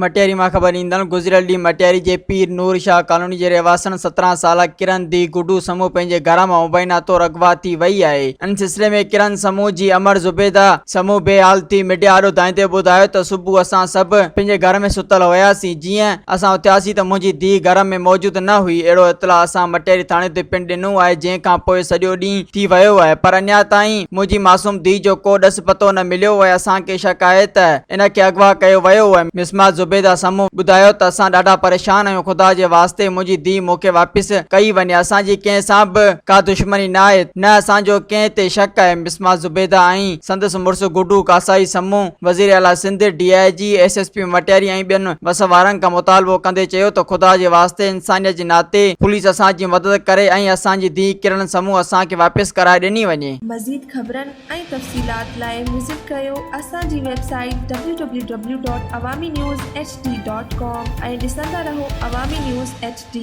मटियारी मां ख़बर ईंदड़ गुज़िरियल ॾींहुं मटियारी जे पीर नूर शाह कॉलोनी जे रहवासन 17 साल किरण दी गुडू समूह पंहिंजे घर मां मुबैना तौर अगवा थी वई आहे। इन सिलसिले में किरण समूह जी अमर ज़ुबैदा समूह बेहाल थी मीडिया आॾो दाईंदे ॿुधायो त सुबुह असां सभु पंहिंजे घर में सुतल हुयासीं। जीअं असां उथियासीं त मुंहिंजी धीउ घर में मौजूद न हुई। अहिड़ो इतला असां मटियारी थाणे ते पिण ॾिनो आहे, जंहिंखां पोइ सॼो ॾींहुं थी वियो आहे, पर अञा ताईं मुंहिंजी मासूम धीउ जो को ॾस पतो न मिलियो आहे। असांखे शक आहे त इन खे अगवा कयो वियो आहे। मिसमा ज़ुबैदा समूह ॿुधायो त असां ॾाढा परेशान आहियूं। ख़ुदा जे वास्ते मुंहिंजी धीउ मूंखे वापसि कई वञे। असांजी कंहिं सां बि का दुश्मनी न आहे, न असांजो कंहिं ते शक आहे। मिसमा ज़ुबैदा ऐं संदसि मुड़ुसु गुडू कासाई समूह वज़ीर आला सिंध DIG SSP मटियारी ऐं ॿियनि बस वारनि खां मुतालबो कंदे चयो त ख़ुदा जे वास्ते इंसानियत जे नाते पुलिस असांजी मदद करे ऐं असांजी धीउ किरण समूह असांखे वापसि कराए ॾिनी वञे। मज़ीद ख़बरनि ऐं तफ़सीलात लाइ विज़िट कयो असांजी वेबसाइट www.awamiNewsHD.com ऐं ॾिसंदा रहो अवामी न्यूज़ HD।